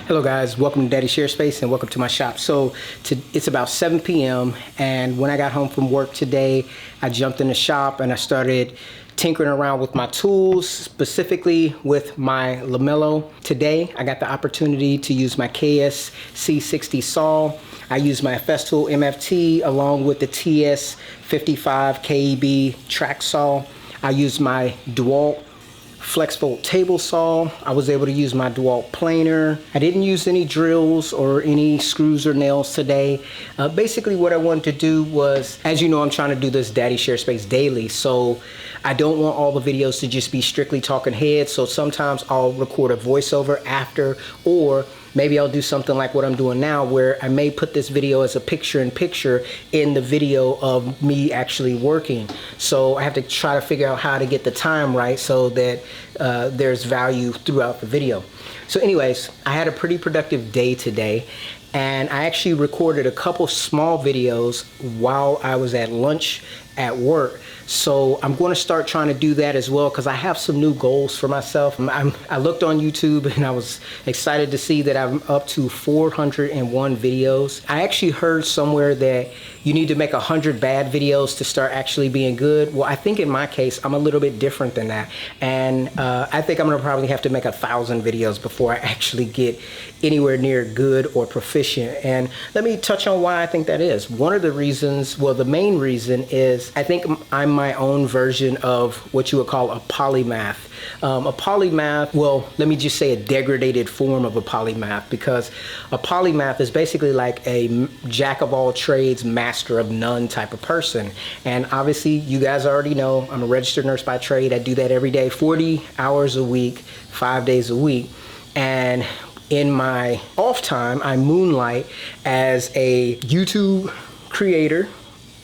Hello guys, welcome to Daddy Share Space and welcome to my shop. It's about 7 p.m. and when I got home from work today, I jumped in the shop and I started tinkering around with my tools, specifically with my Lamello. Today, I got the opportunity to use my KS-C60 saw. I used my Festool MFT along with the TS55 KEB track saw. I used my DeWalt flexible table saw. I was able to use my DeWalt planer. I didn't use any drills or any screws or nails today. Basically what I wanted to do was, as you know, I'm trying to do this Daddy Share Space daily, so I don't want all the videos to just be strictly talking heads, so sometimes I'll record a voiceover after, or maybe I'll do something like what I'm doing now where I may put this video as a picture-in-picture in the video of me actually working. So I have to try to figure out how to get the time right so that there's value throughout the video. So anyways, I had a pretty productive day today, and I actually recorded a couple small videos while I was at lunch at work. So I'm going to start trying to do that as well because I have some new goals for myself. I looked on YouTube and I was excited to see that I'm up to 401 videos. I actually heard somewhere that you need to make 100 bad videos to start actually being good. Well, I think in my case, I'm a little bit different than that. And I think I'm going to probably have to make 1,000 videos before I actually get anywhere near good or proficient. And let me touch on why I think that is. One of the reasons, well, the main reason is I think I'm my own version of what you would call a polymath. A polymath, well, let me just say a degraded form of a polymath, because a polymath is basically like a jack of all trades, master of none type of person. And obviously you guys already know I'm a registered nurse by trade. I do that every day, 40 hours a week, 5 days a week. And in my off time, I moonlight as a YouTube creator,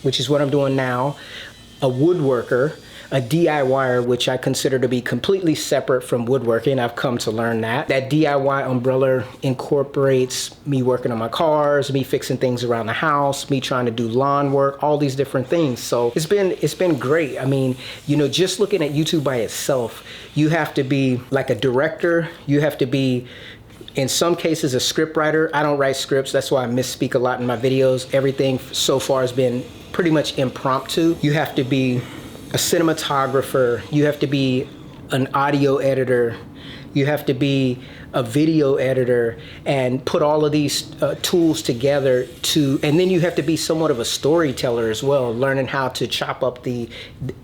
which is what I'm doing now, a woodworker, a DIYer, which I consider to be completely separate from woodworking. I've come to learn that. That DIY umbrella incorporates me working on my cars, me fixing things around the house, me trying to do lawn work, all these different things. So it's been great. I mean, you know, just looking at YouTube by itself, you have to be like a director, you have to be, in some cases, a script writer. I don't write scripts, that's why I misspeak a lot in my videos. Everything so far has been pretty much impromptu. You have to be a cinematographer, you have to be an audio editor, you have to be a video editor, and put all of these tools together and then you have to be somewhat of a storyteller as well, learning how to chop up the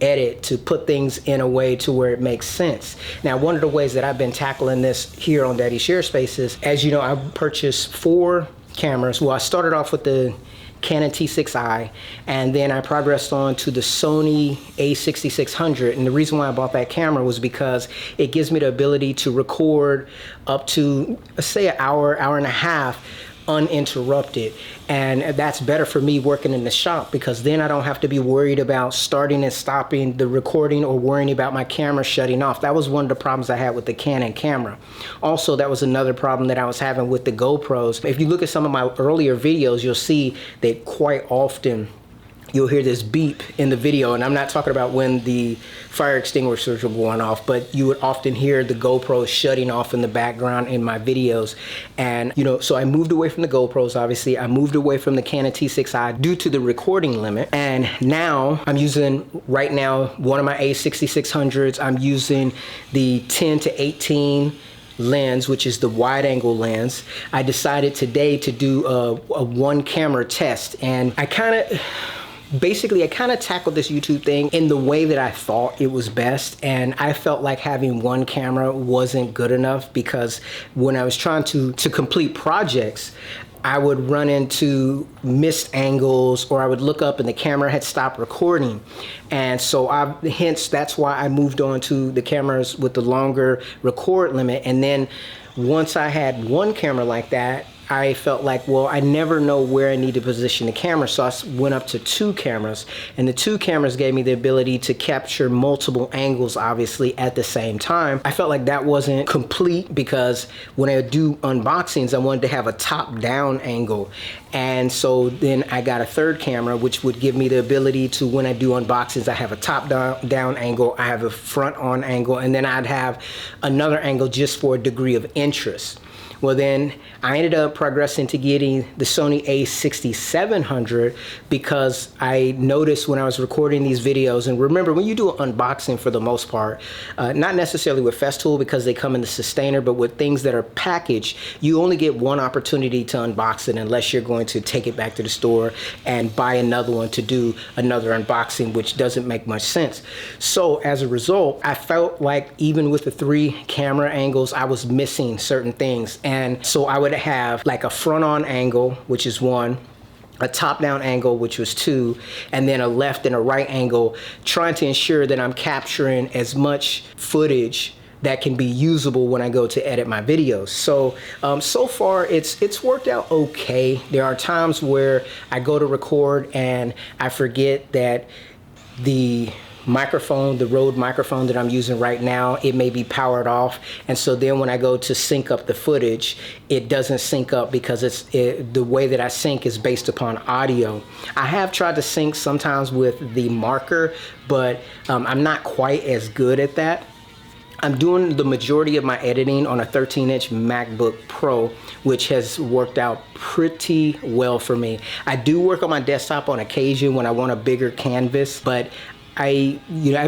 edit to put things in a way to where it makes sense. Now, one of the ways that I've been tackling this here on Daddy Share Space is, as you know, I purchased 4 cameras. Well, I started off with the Canon T6i, and then I progressed on to the Sony a6600. And the reason why I bought that camera was because it gives me the ability to record up to, let's say, an hour, hour and a half uninterrupted. And that's better for me working in the shop, because then I don't have to be worried about starting and stopping the recording or worrying about my camera shutting off. That was one of the problems I had with the Canon camera. Also, that was another problem that I was having with the GoPros. If you look at some of my earlier videos, you'll see that quite often you'll hear this beep in the video, and I'm not talking about when the fire extinguishers were going off, but you would often hear the GoPros shutting off in the background in my videos. And you know, so I moved away from the GoPros, obviously. I moved away from the Canon T6i due to the recording limit, and now I'm using, right now, one of my A6600s. I'm using the 10 to 18 lens, which is the wide angle lens. I decided today to do a 1 camera test, and I kind of tackled this YouTube thing in the way that I thought it was best. And I felt like having 1 camera wasn't good enough, because when I was trying to complete projects, I would run into missed angles, or I would look up and the camera had stopped recording. And so hence that's why I moved on to the cameras with the longer record limit. And then once I had 1 camera like that, I felt like, well, I never know where I need to position the camera, so I went up to 2 cameras, and the 2 cameras gave me the ability to capture multiple angles, obviously, at the same time. I felt like that wasn't complete, because when I do unboxings, I wanted to have a top-down angle, and so then I got a 3rd camera, which would give me the ability to, when I do unboxings, I have a top-down angle, I have a front-on angle, and then I'd have another angle just for a degree of interest. Well, then I ended up progressing to getting the Sony a6700 because I noticed when I was recording these videos, and remember when you do an unboxing for the most part, not necessarily with Festool because they come in the sustainer, but with things that are packaged, you only get one opportunity to unbox it unless you're going to take it back to the store and buy another one to do another unboxing, which doesn't make much sense. So as a result, I felt like even with the 3 camera angles, I was missing certain things. And so I would have like a front on angle, which is 1, a top-down angle, which was 2, and then a left and a right angle, trying to ensure that I'm capturing as much footage that can be usable when I go to edit my videos. So, so far it's worked out okay. There are times where I go to record and I forget that the microphone, the Rode microphone that I'm using right now, it may be powered off, and so then when I go to sync up the footage, it doesn't sync up because the way that I sync is based upon audio. I have tried to sync sometimes with the marker, but I'm not quite as good at that. I'm doing the majority of my editing on a 13-inch MacBook Pro, which has worked out pretty well for me. I do work on my desktop on occasion when I want a bigger canvas, but I've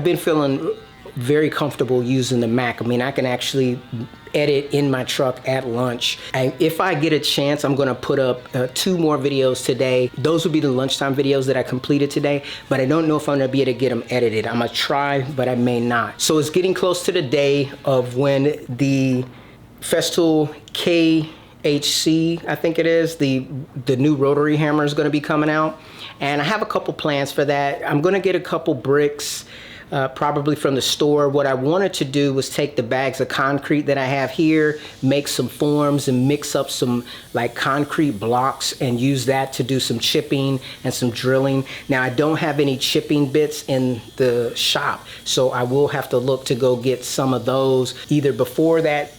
been feeling very comfortable using the Mac. I mean, I can actually edit in my truck at lunch. And if I get a chance, I'm gonna put up 2 more videos today. Those will be the lunchtime videos that I completed today, but I don't know if I'm gonna be able to get them edited. I'm gonna try, but I may not. So it's getting close to the day of when the Festool KHC, I think it is, the new rotary hammer is gonna be coming out. And I have a couple plans for that. I'm gonna get a couple bricks, probably from the store. What I wanted to do was take the bags of concrete that I have here, make some forms and mix up some like concrete blocks and use that to do some chipping and some drilling. Now I don't have any chipping bits in the shop, so I will have to look to go get some of those either before that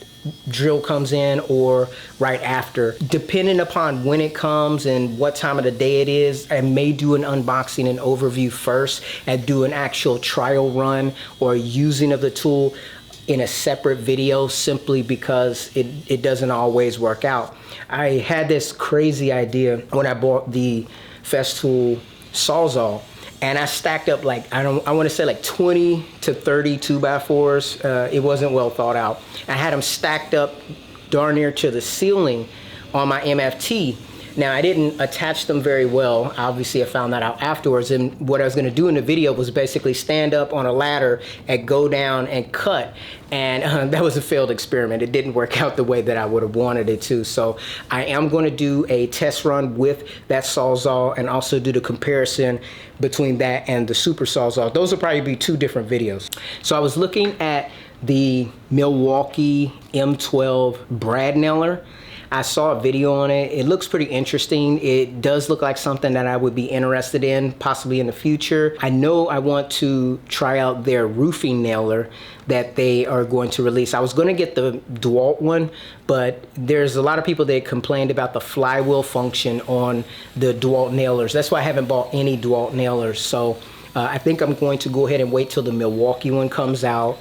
drill comes in or right after, depending upon when it comes and what time of the day it is. I may do an unboxing and overview first and do an actual trial run or using of the tool in a separate video, simply because it doesn't always work out. I had this crazy idea when I bought the Festool Sawzall, and I stacked up like, I want to say like 20 to 30 2x4s. It wasn't well thought out. I had them stacked up darn near to the ceiling on my MFT. Now I didn't attach them very well. Obviously I found that out afterwards, and what I was gonna do in the video was basically stand up on a ladder and go down and cut. And that was a failed experiment. It didn't work out the way that I would have wanted it to. So I am gonna do a test run with that Sawzall and also do the comparison between that and the Super Sawzall. Those will probably be 2 different videos. So I was looking at the Milwaukee M12 brad nailer. I saw a video on it. It looks pretty interesting. It does look like something that I would be interested in, possibly in the future. I know I want to try out their roofing nailer that they are going to release. I was going to get the DeWalt one, but there's a lot of people that complained about the flywheel function on the DeWalt nailers. That's why I haven't bought any DeWalt nailers. So I think I'm going to go ahead and wait till the Milwaukee one comes out.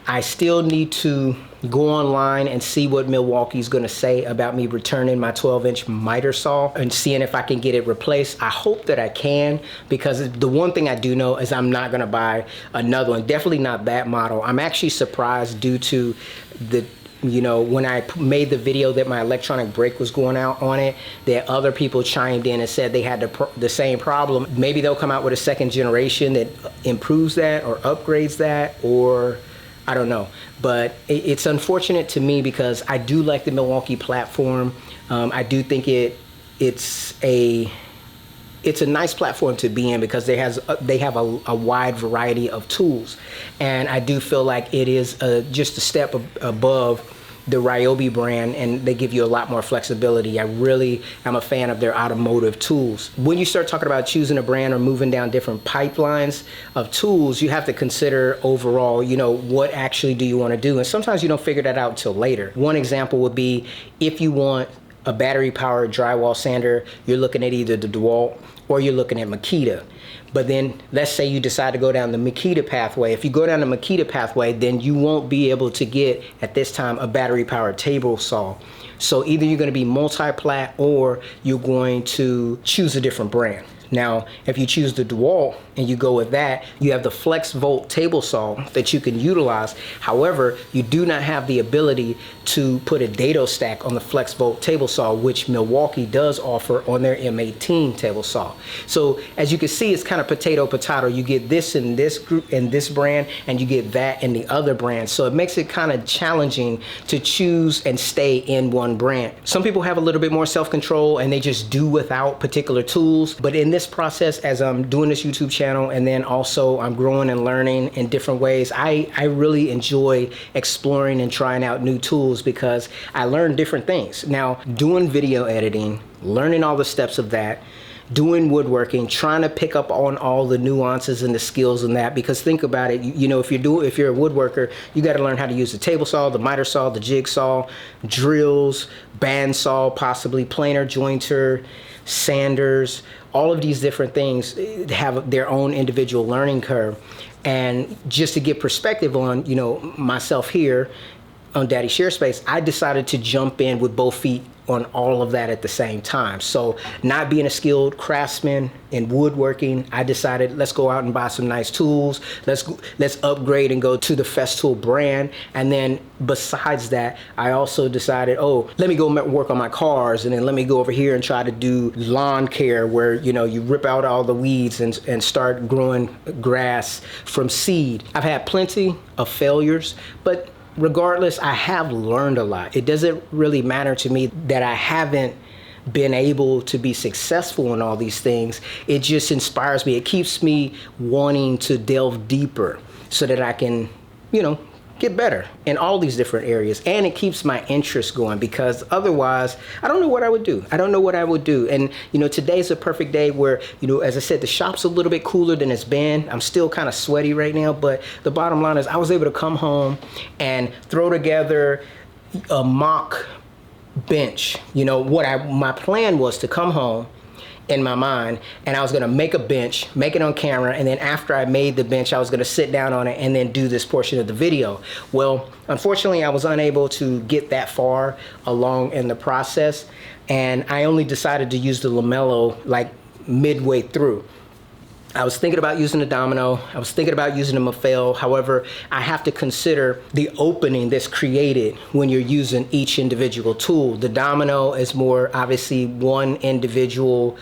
I still need to go online and see what Milwaukee's gonna say about me returning my 12-inch miter saw and seeing if I can get it replaced. I hope that I can, because the one thing I do know is I'm not gonna buy another one, definitely not that model. I'm actually surprised due to the, when I made the video that my electronic brake was going out on it, that other people chimed in and said they had the same problem. Maybe they'll come out with a 2nd generation that improves that or upgrades that, or I don't know, but it's unfortunate to me because I do like the Milwaukee platform. I do think it's a nice platform to be in because they have a wide variety of tools, and I do feel like it is just a step above the Ryobi brand, and they give you a lot more flexibility. I really am a fan of their automotive tools. When you start talking about choosing a brand or moving down different pipelines of tools, you have to consider overall, what actually do you want to do? And sometimes you don't figure that out until later. One example would be if you want a battery powered drywall sander, you're looking at either the DeWalt or you're looking at Makita. But then let's say you decide to go down the Makita pathway. If you go down the Makita pathway, then you won't be able to get, at this time, a battery powered table saw. So either you're going to be multi-plat or you're going to choose a different brand. Now, if you choose the DeWalt and you go with that, you have the Flex Volt table saw that you can utilize. However, you do not have the ability to put a dado stack on the Flex Volt table saw, which Milwaukee does offer on their M18 table saw. So as you can see, it's kind of potato. You get this in this group in this brand, and you get that in the other brand. So it makes it kind of challenging to choose and stay in one brand. Some people have a little bit more self-control and they just do without particular tools. But in this process, as I'm doing this YouTube channel, and then also I'm growing and learning in different ways, I really enjoy exploring and trying out new tools because I learn different things. Now, doing video editing, learning all the steps of that, doing woodworking, trying to pick up on all the nuances and the skills in that, because think about it, you know, if you're a woodworker, you got to learn how to use the table saw, the miter saw, the jigsaw, drills, bandsaw, possibly planer jointer, sanders. All of these different things have their own individual learning curve. And just to get perspective on, you know, myself here on Daddy Share Space, I decided to jump in with both feet on all of that at the same time. So not being a skilled craftsman in woodworking, I decided let's go out and buy some nice tools. Let's upgrade and go to the Festool brand. And then besides that, I also decided, oh, let me go work on my cars, and then let me go over here and try to do lawn care, where, you know, you rip out all the weeds and start growing grass from seed. I've had plenty of failures, but regardless, I have learned a lot. It doesn't really matter to me that I haven't been able to be successful in all these things. It just inspires me. It keeps me wanting to delve deeper so that I can, you know, get better in all these different areas. And it keeps my interest going, because otherwise I don't know what I would do. I don't know what I would do. And, you know, today's a perfect day where, you know, as I said, the shop's a little bit cooler than it's been. I'm still kind of sweaty right now, but the bottom line is I was able to come home and throw together a mock bench. You know, my plan was to come home in my mind, and I was gonna make a bench, make it on camera, and then after I made the bench, I was gonna sit down on it and then do this portion of the video. Well, unfortunately, I was unable to get that far along in the process, and I only decided to use the Lamello like midway through. I was thinking about using a domino. I was thinking about using a Mafel. However, I have to consider the opening that's created when you're using each individual tool. The domino is more obviously one individual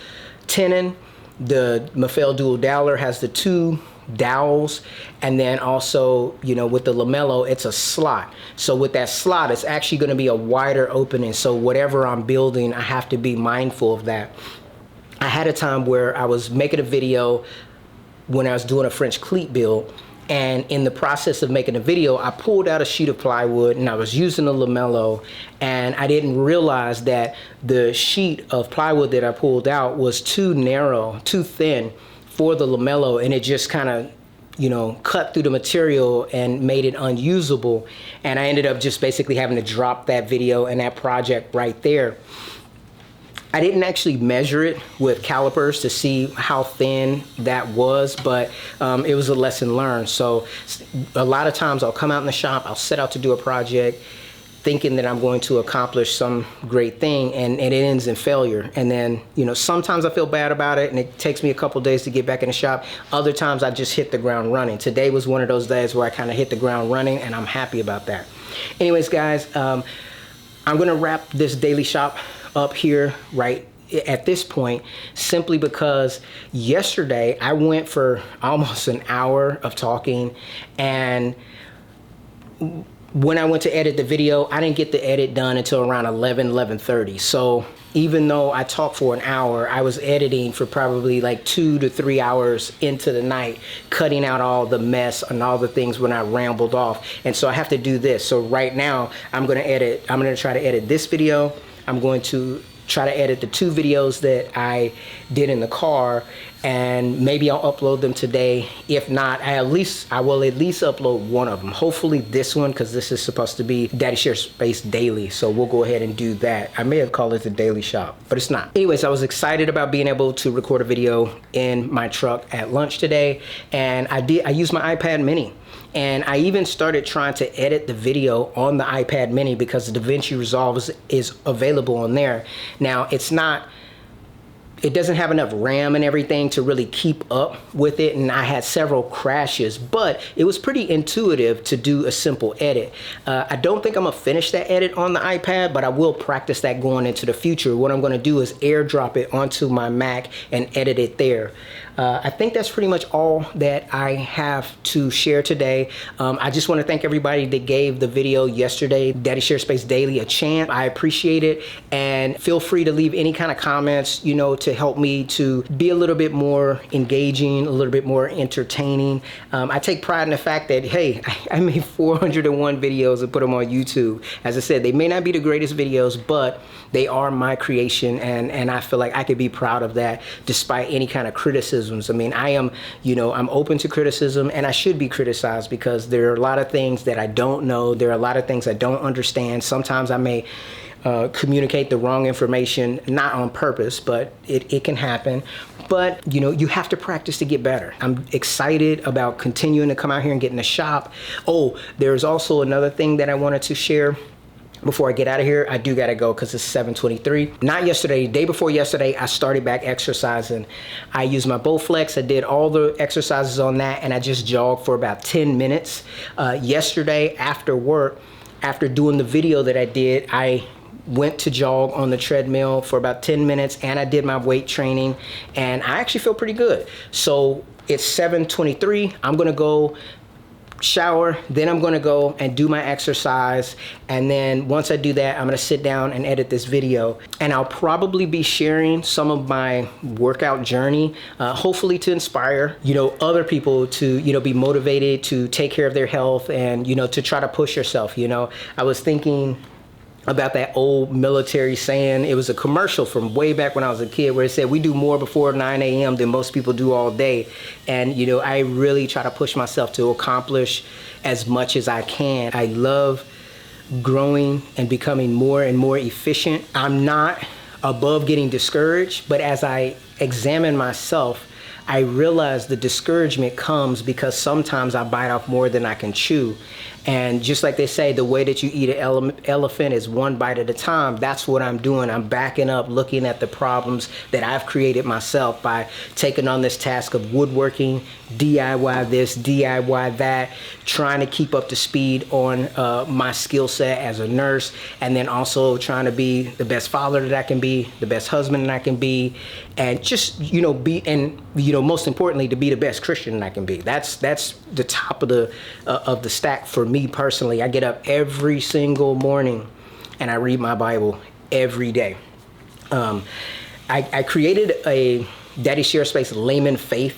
tenon. The Mafel dual doweler has the two dowels, and then also, you know, with the Lamello, it's a slot. So with that slot, it's actually going to be a wider opening. So whatever I'm building, I have to be mindful of that. I had a time where I was making a video when I was doing a French cleat build, and in the process of making a video, I pulled out a sheet of plywood and I was using a Lamello, and I didn't realize that the sheet of plywood that I pulled out was too narrow, too thin for the Lamello, and it just kind of, you know, cut through the material and made it unusable. And I ended up just basically having to drop that video and that project right there. I didn't actually measure it with calipers to see how thin that was, but it was a lesson learned. So a lot of times I'll come out in the shop, I'll set out to do a project thinking that I'm going to accomplish some great thing, and it ends in failure. And then, you know, sometimes I feel bad about it and it takes me a couple days to get back in the shop. Other times I just hit the ground running. Today was one of those days where I kind of hit the ground running, and I'm happy about that. Anyways, guys, I'm gonna wrap this daily shop up here right at this point, simply because yesterday I went for almost an hour of talking, and when I went to edit the video, I didn't get the edit done until around 11:30. So even though I talked for an hour, I was editing for probably like 2 to 3 hours into the night, cutting out all the mess and all the things when I rambled off. And so I have to do this. So right now I'm gonna try to edit this video. I'm going to try to edit the 2 videos that I did in the car, and maybe I'll upload them today. If not, I will at least upload one of them. Hopefully this one, because this is supposed to be Daddy Share Space Daily. So we'll go ahead and do that. I may have called it the Daily Shop, but it's not. Anyways, I was excited about being able to record a video in my truck at lunch today. And I used my iPad mini. And I even started trying to edit the video on the iPad mini because the DaVinci Resolve is available on there. Now, it doesn't have enough RAM and everything to really keep up with it, and I had several crashes, but it was pretty intuitive to do a simple edit. I don't think I'm gonna finish that edit on the iPad, but I will practice that going into the future. What I'm gonna do is airdrop it onto my Mac and edit it there. I think that's pretty much all that I have to share today. I just want to thank everybody that gave the video yesterday, Daddy Share Space Daily, a chance. I appreciate it, and feel free to leave any kind of comments, you know, to help me to be a little bit more engaging, a little bit more entertaining. I take pride in the fact that, hey, I made 401 videos and put them on YouTube. As I said, they may not be the greatest videos, but they are my creation, and I feel like I could be proud of that despite any kind of criticism. I mean, I'm open to criticism, and I should be criticized because there are a lot of things that I don't know. There are a lot of things I don't understand. Sometimes I may communicate the wrong information, not on purpose, but it can happen. But, you know, you have to practice to get better. I'm excited about continuing to come out here and get in the shop. Oh, there's also another thing that I wanted to share. Before I get out of here, I do gotta go because it's 7:23. Not yesterday, day before yesterday, I started back exercising. I used my Bowflex, I did all the exercises on that, and I just jogged for about 10 minutes. Yesterday, after work, after doing the video that I did, I went to jog on the treadmill for about 10 minutes, and I did my weight training, and I actually feel pretty good. So it's 7:23, I'm gonna go shower, then I'm gonna go and do my exercise, and then once I do that, I'm gonna sit down and edit this video, and I'll probably be sharing some of my workout journey, hopefully to inspire, you know, other people to, you know, be motivated to take care of their health and, you know, to try to push yourself. You know, I was thinking about that old military saying. It was a commercial from way back when I was a kid where it said, we do more before 9 a.m. than most people do all day. And, you know, I really try to push myself to accomplish as much as I can. I love growing and becoming more and more efficient. I'm not above getting discouraged, but as I examine myself, I realize the discouragement comes because sometimes I bite off more than I can chew. And just like they say, the way that you eat an elephant is one bite at a time. That's what I'm doing. I'm backing up, looking at the problems that I've created myself by taking on this task of woodworking, DIY this, DIY that, trying to keep up to speed on my skill set as a nurse, and then also trying to be the best father that I can be, the best husband that I can be, and just, you know, most importantly, to be the best Christian that I can be. That's the top of the stack for me personally. I get up every single morning and I read my Bible every day. I created a Daddy Share Space Layman Faith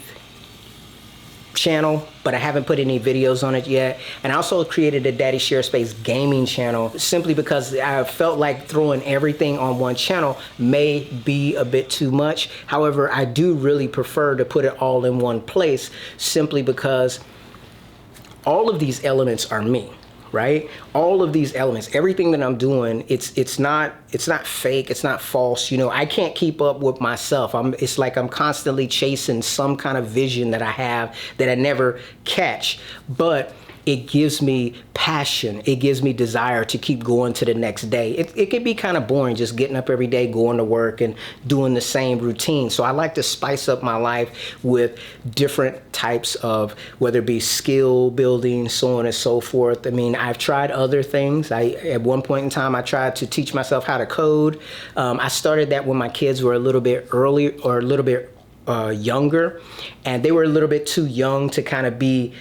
channel, but I haven't put any videos on it yet. And I also created a Daddy Share Space gaming channel simply because I felt like throwing everything on one channel may be a bit too much. However, I do really prefer to put it all in one place simply because all of these elements are me, right? All of these elements, everything that I'm doing, it's not fake, it's not false. You know, I can't keep up with myself. It's like I'm constantly chasing some kind of vision that I have that I never catch, but it gives me passion. It gives me desire to keep going to the next day. It can be kind of boring just getting up every day, going to work and doing the same routine. So I like to spice up my life with different types of, whether it be skill building, so on and so forth. I mean, I've tried other things. At one point in time, I tried to teach myself how to code. I started that when my kids were a little bit early or a little bit younger, and they were a little bit too young to kind of be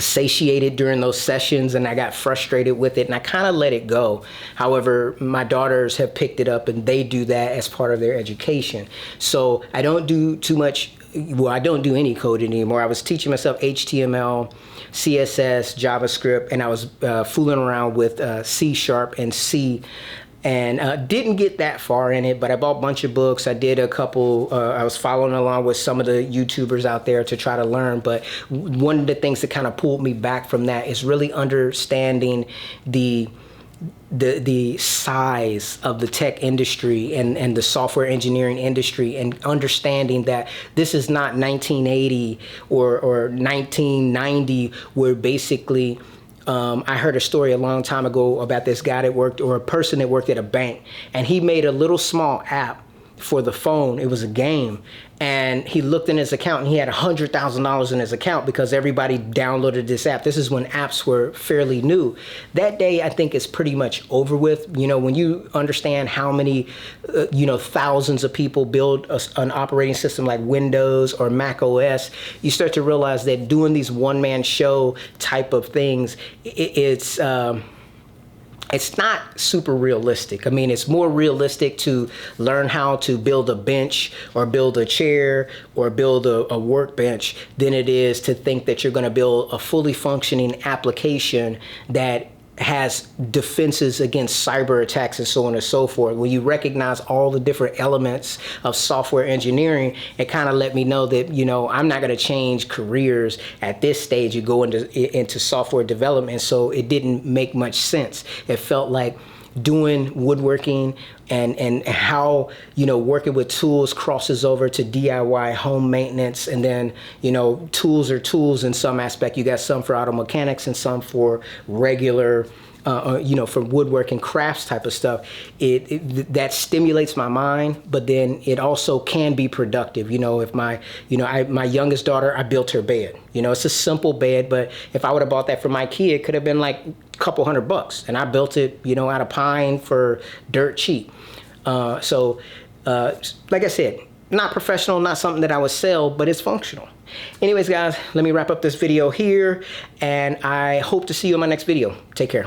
satiated during those sessions, and I got frustrated with it and I kind of let it go. However, my daughters have picked it up and they do that as part of their education. So I don't do too much, well, I don't do any coding anymore. I was teaching myself HTML, CSS, JavaScript, and I was fooling around with C# and C and didn't get that far in it, but I bought a bunch of books. I did a couple, I was following along with some of the YouTubers out there to try to learn, but one of the things that kind of pulled me back from that is really understanding the size of the tech industry and the software engineering industry, and understanding that this is not 1980 or 1990, where basically I heard a story a long time ago about this guy that worked, or a person that worked at a bank, and he made a little small app for the phone. It was a game, and he looked in his account and he had $100,000 in his account because everybody downloaded this app. This is when apps were fairly new. That day, I think, is pretty much over with. You know, when you understand how many, thousands of people build an operating system like Windows or Mac OS, you start to realize that doing these one-man show type of things, it's not super realistic. I mean, it's more realistic to learn how to build a bench or build a chair or build a workbench than it is to think that you're going to build a fully functioning application that has defenses against cyber attacks and so on and so forth. When you recognize all the different elements of software engineering, it kind of let me know that, I'm not going to change careers at this stage. You go into software development, so it didn't make much sense. It felt like doing woodworking and how working with tools crosses over to DIY home maintenance, and then tools are tools in some aspect. You got some for auto mechanics and some for regular for woodworking crafts type of stuff. That stimulates my mind, but then it also can be productive. If my youngest daughter, I built her bed. It's a simple bed, but if I would have bought that from IKEA, it could have been like a couple $100, and I built it, out of pine for dirt cheap. So like I said, not professional, not something that I would sell, but it's functional. Anyways, guys, let me wrap up this video here, and I hope to see you in my next video. Take care.